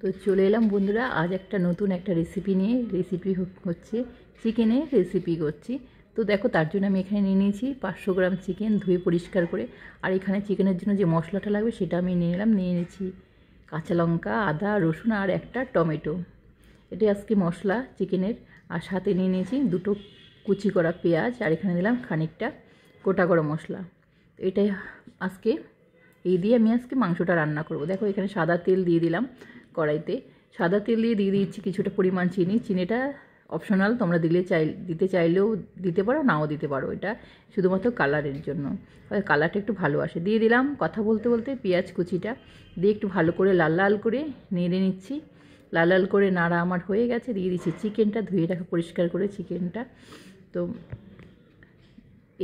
তো চলে এলাম বন্ধুরা আজ একটা নতুন একটা রেসিপি নিয়ে। রেসিপি হচ্ছে চিকেনের রেসিপি করছি। তো দেখো তার জন্য আমি এখানে নিয়ে নিয়েছি 500 গ্রাম চিকেন ধুয়ে পরিষ্কার করে। আর এখানে চিকেনের জন্য যে মশলাটা লাগবে সেটা আমি নিয়ে নিলাম। নিয়ে নিয়েছি কাঁচা লঙ্কা, আদা, রসুন আর একটা টমেটো। এটাই আজকে মশলা চিকেনের। আর সাথে নিয়ে নিয়েছি দুটো কুচি করা পেঁয়াজ, আর এখানে দিলাম খানিকটা গোটা গরম মশলা। এটাই আজকে এই দিয়ে আমি আজকে মাংসটা রান্না করব। দেখো এখানে সাদা তেল দিয়ে দিলাম কড়াইতে। সাদা তেল দিয়ে দিচ্ছি কিছুটা পরিমাণ চিনি। চিনিটা অপশনাল, তোমরা দিতে চাইলেও দিতে পারো, নাও দিতে পারো। এটা শুধুমাত্র কালারের জন্য, কালারটা একটু ভালো আসে। দিয়ে দিলাম কথা বলতে বলতে পেঁয়াজ কুচিটা দিয়ে একটু ভালো করে লাল লাল করে নেড়ে নিচ্ছি। লাল লাল করে নাড়া আমার হয়ে গেছে। দিয়ে দিচ্ছি চিকেনটা, ধুয়ে রাখা পরিষ্কার করে চিকেনটা। তো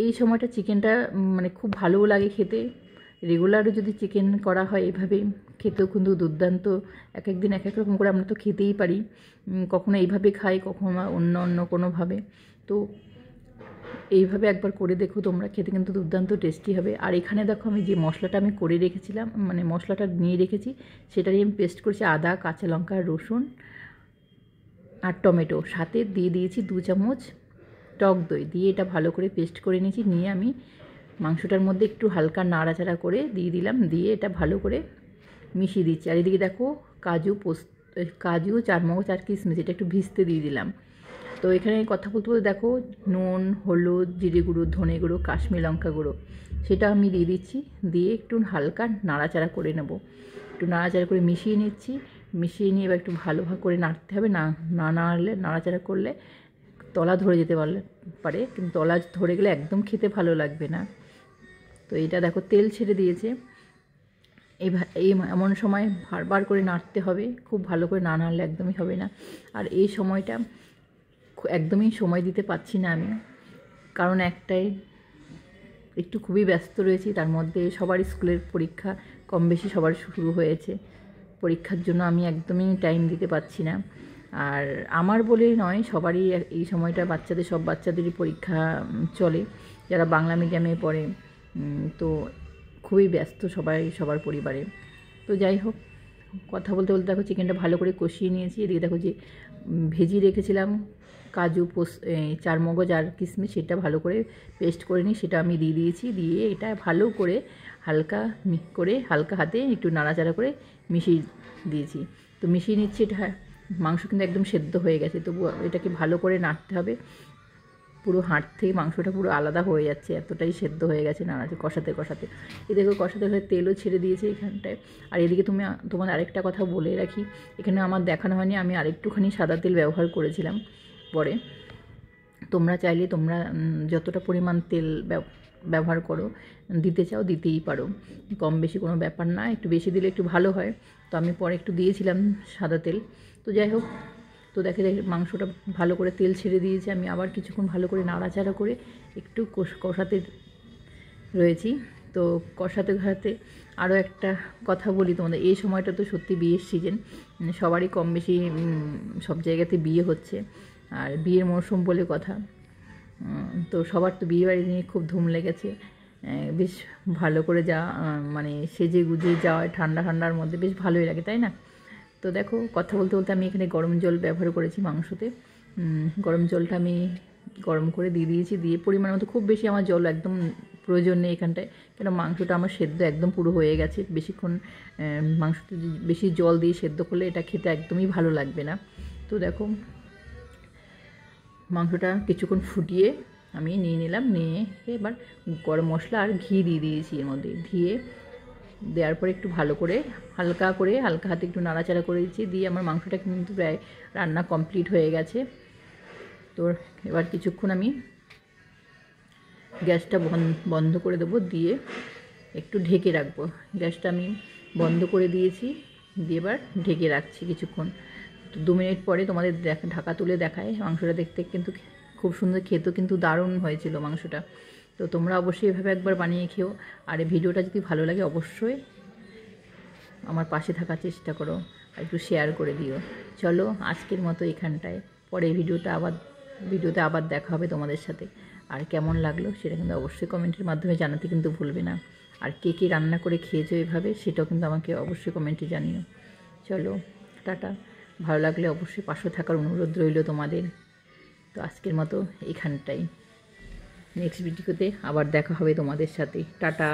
এই সময়টা চিকেনটা মানে খুব ভালোও লাগে খেতে। রেগুলারও যদি চিকেন করা হয় এভাবে খেতেও কিন্তু দুর্দান্ত। এক এক দিন এক এক রকম করে আমরা তো খেতেই পারি, কখনো এইভাবে খাই, কখনো অন্য কোনোভাবে। তো এইভাবে একবার করে দেখো তোমরা, খেতে কিন্তু দুর্দান্ত টেস্টি হবে। আর এখানে দেখো আমি যে মশলাটা আমি করে রেখেছিলাম, মানে মশলাটা নিয়ে রেখেছি, সেটাই আমি পেস্ট করেছি। আদা, কাঁচা লঙ্কা, রসুন আর টমেটো, সাথে দিয়ে দিয়েছি 2 চামচ টক দই। দিয়ে এটা ভালো করে পেস্ট করে নিয়েছি। নিয়ে আমি মাংসটার মধ্যে একটু হালকা নাড়াচাড়া করে দিয়ে দিলাম। দিয়ে এটা ভালো করে মিশিয়ে দিচ্ছি। আর এদিকে দেখো কাজু, চারমগজ আর কিশমিশ এটা একটু ভিজতে দিয়ে দিলাম। তো এখানে কথা বলতে বলতে দেখো নুন, হলুদ, জিরে গুঁড়ো, ধনে গুঁড়ো, কাশ্মীর লঙ্কা গুঁড়ো সেটা আমি দিয়ে দিচ্ছি। দিয়ে একটু হালকা নাড়াচাড়া করে নেব। একটু নাড়াচাড়া করে মিশিয়ে নিচ্ছি। মিশিয়ে নিয়ে এবার একটু ভালোভাবে করে নাড়তে হবে। না নাড়লে, নাড়াচাড়া করলে তলা ধরে যেতে পারে, কিন্তু তলা ধরে গেলে একদম খেতে ভালো লাগবে না। তো এটা দেখো তেল ছেড়ে দিয়েছে। এমন সময় বারবার করে নাড়তে হবে, খুব ভালো করে না নাড়লে একদমই হবে না। আর এই সময়টা একদমই সময় দিতে পারছি না আমি, কারণ একটাই একটু খুবই ব্যস্ত রয়েছি। তার মধ্যে সবার স্কুলের পরীক্ষা কম বেশি সবার শুরু হয়েছে। পরীক্ষার জন্য আমি একদমই টাইম দিতে পারছি না। আর আমার বলে নয়, সবারই এই সময়টা সব বাচ্চাদেরই পরীক্ষা চলে, যারা বাংলা মিডিয়ামে পড়ে। তো খুবই ব্যস্ত সবার পরিবারে। তো যাই হোক, কথা বলতে বলতে দেখো চিকেনটা ভালো করে কষিয়ে নিয়েছি। এদিকে দেখো যে ভেজিয়ে রেখেছিলাম কাজু, চারমগজ আর কিশমিশ, সেটা ভালো করে পেস্ট করে নিই, সেটা আমি দিয়ে দিয়েছি। দিয়ে এটা ভালো করে হালকা হাতে একটু নাড়াচাড়া করে মিশিয়ে দিয়েছি। তো মিশিয়ে নিচ্ছি। এটা মাংস কিন্তু একদম সেদ্ধ হয়ে গেছে, তবু এটাকে ভালো করে নাড়তে হবে। পুরো হাড় থেকে মাংসটা পুরো আলাদা হয়ে যাচ্ছে, এতটাই সেদ্ধ হয়ে গেছে কষাতে কষাতে। দেখো কষাতে কষাতে তেলও ছেড়ে দিয়েছে এখানটায়। আর এদিকে তোমাদের আরেকটা কথা বলে রাখি, এখানে আমার দেখানো হয়নি, আমি আরেকটুখানি সাদা তেল ব্যবহার করেছিলাম পরে। তোমরা চাইলে তোমরা যতটা পরিমাণ তেল ব্যবহার করো দিতে চাও দিতেই পারো, কম বেশি কোনো ব্যাপার না। একটু বেশি দিলে একটু ভালো হয়। তো আমি পরে একটু দিয়েছিলাম সাদা তেল। তো যাই হোক, তো দেখে মাংসটা ভালো করে তেল ছেড়ে দিয়েছে। আমি আবার কিছুক্ষণ ভালো করে নাড়াচাড়া করে একটু কষাতে রয়েছি। তো কষাতে কষাতে আরও একটা কথা বলি তোমাদের, এই সময়টা তো সত্যি বিয়ের সিজন, সবারই কম বেশি সব জায়গাতে বিয়ে হচ্ছে, আর বিয়ের মরশুম বলে কথা। তো সবার তো বিয়েবাড়ি নিয়ে খুব ধুম লেগেছে। বেশ ভালো করে মানে সেজে গুজে যাওয়ায় ঠান্ডার মধ্যে বেশ ভালোই লাগে, তাই না? তো দেখো কথা বলতে বলতে আমি এখানে গরম জল ব্যবহার করেছি মাংসতে। গরম জলটা আমি গরম করে দিয়ে দিয়েছি। দিয়ে পরিমাণ মতো, খুব বেশি আমার জল একদম প্রয়োজন নেই এখানটায়, কেন মাংসটা আমার সেদ্ধ একদম পুরো হয়ে গেছে। বেশিক্ষণ মাংসতে বেশি জল দিয়ে সেদ্ধ করলে এটা খেতে একদমই ভালো লাগবে না। তো দেখো মাংসটা কিছুক্ষণ ফুটিয়ে আমি নিয়ে নিলাম। নিয়ে এবার গরম মশলা আর ঘি দিয়ে দিয়েছি এর মধ্যে। দেওয়ার পরে একটু ভালো করে হালকা হাতে একটু নাড়াচাড়া করে দিচ্ছি। দিয়ে আমার মাংসটা কিন্তু প্রায় রান্না কমপ্লিট হয়ে গেছে। তো এবার কিছুক্ষণ আমি গ্যাসটা বন্ধ করে দেবো, দিয়ে একটু ঢেকে রাখবো। গ্যাসটা আমি বন্ধ করে দিয়েছি, দিয়ে এবার ঢেকে রাখছি কিছুক্ষণ। তো 2 মিনিট পরে তোমাদের ঢাকা তুলে দেখায়। মাংসটা দেখতে কিন্তু খুব সুন্দর, খেতেও কিন্তু দারুণ হয়েছিল মাংসটা। তো তোমরা অবশ্যই এভাবে একবার বানিয়ে খেও। আর এই ভিডিওটা যদি ভালো লাগে অবশ্যই আমার পাশে থাকার চেষ্টা করো, আর একটু শেয়ার করে দিও। চলো আজকের মতো এখানটায়, পরে ভিডিওতে আবার দেখা হবে তোমাদের সাথে। আর কেমন লাগলো সেটা কিন্তু অবশ্যই কমেন্টের মাধ্যমে জানাতে কিন্তু ভুলবে না। আর কে রান্না করে খেয়েছো এভাবে সেটাও কিন্তু আমাকে অবশ্যই কমেন্টে জানিও। চলো টাটা। ভালো লাগলে অবশ্যই পাশে থাকার অনুরোধ রইল তোমাদের। তো আজকের মতো এখানটাই, নেক্সট ভিডিওতে আবার দেখা হবে তোমাদের সাথে। টাটা।